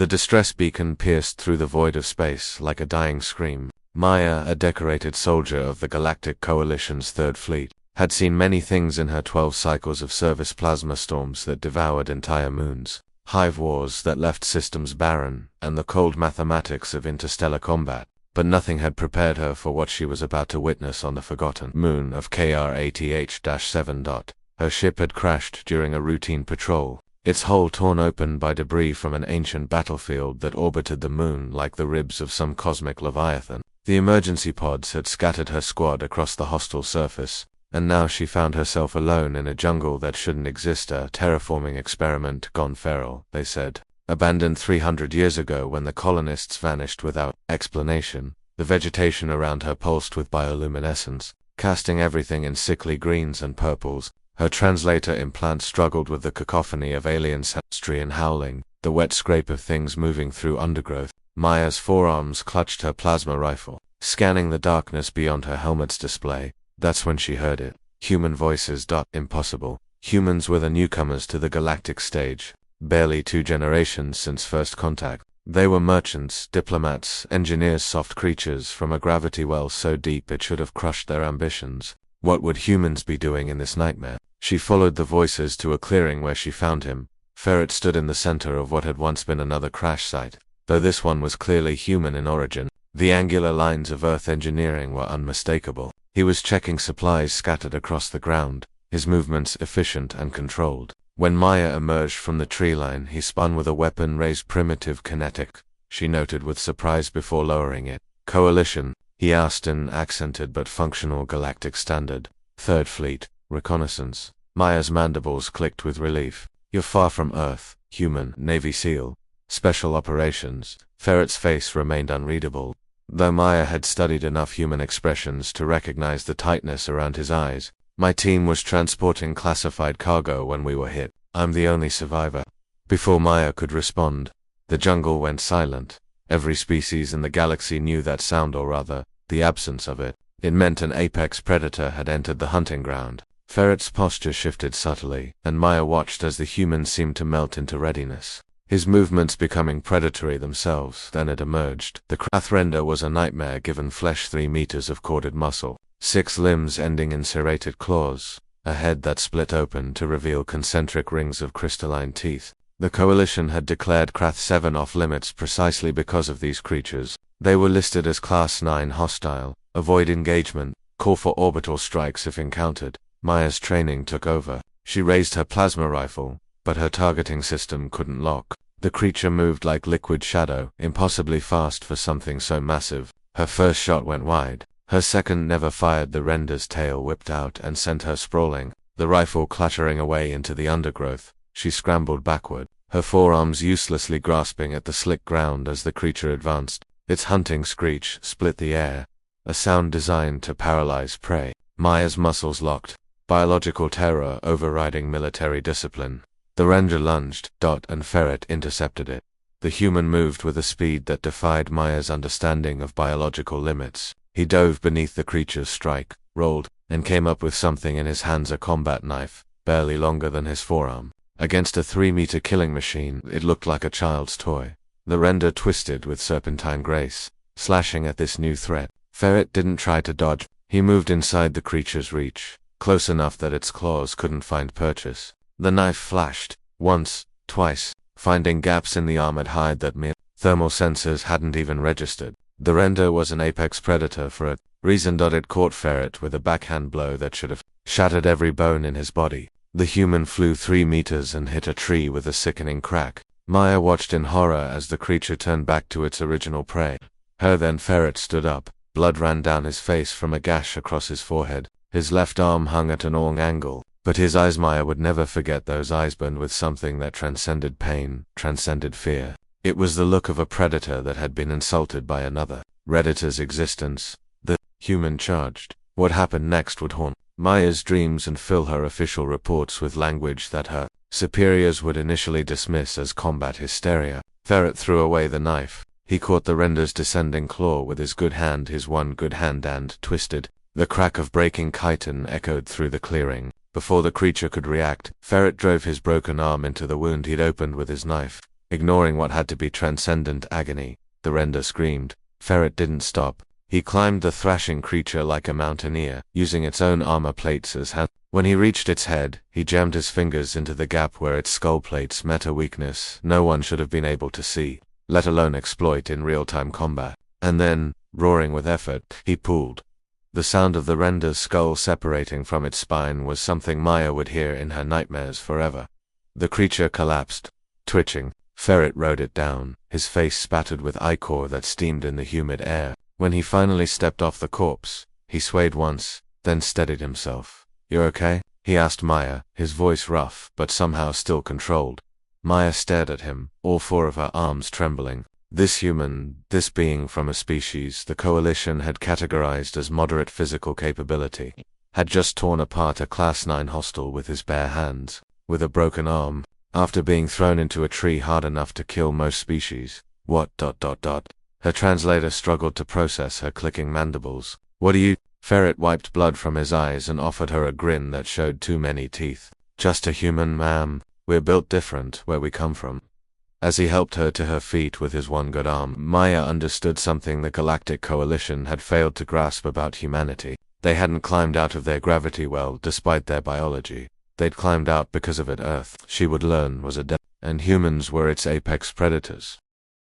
The distress beacon pierced through the void of space like a dying scream. Maya, a decorated soldier of the Galactic Coalition's Third Fleet, had seen many things in her 12 cycles of service: plasma storms that devoured entire moons, hive wars that left systems barren, and the cold mathematics of interstellar combat. But nothing had prepared her for what she was about to witness on the forgotten moon of KR-ATH-7. Her ship had crashed during a routine patrol, its hull torn open by debris from an ancient battlefield that orbited the moon like the ribs of some cosmic leviathan. The emergency pods had scattered her squad across the hostile surface, and now she found herself alone in a jungle that shouldn't exist. A terraforming experiment gone feral, they said. Abandoned 300 years ago when the colonists vanished without explanation. The vegetation around her pulsed with bioluminescence, casting everything in sickly greens and purples. Her translator implant struggled with the cacophony of alien history and howling, the wet scrape of things moving through undergrowth. Maya's forearms clutched her plasma rifle, scanning the darkness beyond her helmet's display. That's when she heard it. Human voices. Impossible. Humans were the newcomers to the galactic stage. Barely 2 generations since first contact. They were merchants, diplomats, engineers, soft creatures from a gravity well so deep it should have crushed their ambitions. What would humans be doing in this nightmare? She followed the voices to a clearing where she found him. Ferret stood in the center of what had once been another crash site, though this one was clearly human in origin. The angular lines of Earth engineering were unmistakable. He was checking supplies scattered across the ground, his movements efficient and controlled. When Maya emerged from the tree line, he spun with a weapon raised primitive kinetic, she noted with surprise before lowering it. Coalition, he asked in accented but functional galactic standard. Third Fleet, reconnaissance. Maya's mandibles clicked with relief. You're far from Earth, human, Navy SEAL. Special operations. Ferret's face remained unreadable, though Maya had studied enough human expressions to recognize the tightness around his eyes. My team was transporting classified cargo when we were hit. I'm the only survivor. Before Maya could respond, the jungle went silent. Every species in the galaxy knew that sound, or rather, the absence of it. It meant an apex predator had entered the hunting ground. Ferret's posture shifted subtly, and Maya watched as the human seemed to melt into readiness, his movements becoming predatory themselves. Then it emerged. The Crathrender was a nightmare given flesh, 3 meters of corded muscle, 6 limbs ending in serrated claws, a head that split open to reveal concentric rings of crystalline teeth. The Coalition had declared Krath 7 off limits precisely because of these creatures. They were listed as Class 9 hostile, avoid engagement, call for orbital strikes if encountered. Maya's training took over. She raised her plasma rifle, but her targeting system couldn't lock. The creature moved like liquid shadow, impossibly fast for something so massive. Her first shot went wide. Her second never fired. The render's tail whipped out and sent her sprawling, the rifle clattering away into the undergrowth. She scrambled backward, her forearms uselessly grasping at the slick ground as the creature advanced. Its hunting screech split the air, a sound designed to paralyze prey. Maya's muscles locked, biological terror overriding military discipline. The render lunged, and Ferret intercepted it. The human moved with a speed that defied Maya's understanding of biological limits. He dove beneath the creature's strike, rolled, and came up with something in his hands, a combat knife, barely longer than his forearm. Against a 3-meter killing machine, it looked like a child's toy. The render twisted with serpentine grace, slashing at this new threat. Ferret didn't try to dodge. He moved inside the creature's reach, close enough that its claws couldn't find purchase. The knife flashed, once, twice, finding gaps in the armored hide that mere thermal sensors hadn't even registered. The render was an apex predator for a reason. It caught Ferret with a backhand blow that should have shattered every bone in his body. The human flew 3 meters and hit a tree with a sickening crack. Maya watched in horror as the creature turned back to its original prey. Then Ferret stood up. Blood ran down his face from a gash across his forehead. His left arm hung at an wrong angle, but his eyes, Maya would never forget those eyes, burned with something that transcended pain, transcended fear. It was the look of a predator that had been insulted by another. Redditor's existence. The human charged. What happened next would haunt Maya's dreams and fill her official reports with language that her superiors would initially dismiss as combat hysteria. Ferret threw away the knife. He caught the render's descending claw with his good hand, his one good hand, and twisted. The crack of breaking chitin echoed through the clearing. Before the creature could react, Ferret drove his broken arm into the wound he'd opened with his knife. ignoring what had to be transcendent agony. The render screamed. Ferret didn't stop. He climbed the thrashing creature like a mountaineer, using its own armor plates as hands. When he reached its head, he jammed his fingers into the gap where its skull plates met a weakness no one should have been able to see, let alone exploit in real-time combat. And then, roaring with effort, he pulled. The sound of the render's skull separating from its spine was something Maya would hear in her nightmares forever. The creature collapsed, twitching. Ferret rode it down, his face spattered with ichor that steamed in the humid air. When he finally stepped off the corpse, he swayed once, then steadied himself. "You're okay?" he asked Maya, his voice rough, but somehow still controlled. Maya stared at him, all four of her arms trembling. This human, this being from a species the Coalition had categorized as moderate physical capability, had just torn apart a Class 9 hostile with his bare hands, with a broken arm, after being thrown into a tree hard enough to kill most species. What? Her translator struggled to process her clicking mandibles. "What do you—" Ferret wiped blood from his eyes and offered her a grin that showed too many teeth. "Just a human, ma'am. We're built different where we come from." As he helped her to her feet with his one good arm, Maya understood something the Galactic Coalition had failed to grasp about humanity. They hadn't climbed out of their gravity well despite their biology. They'd climbed out because of it. Earth, she would learn, was a and humans were its apex predators.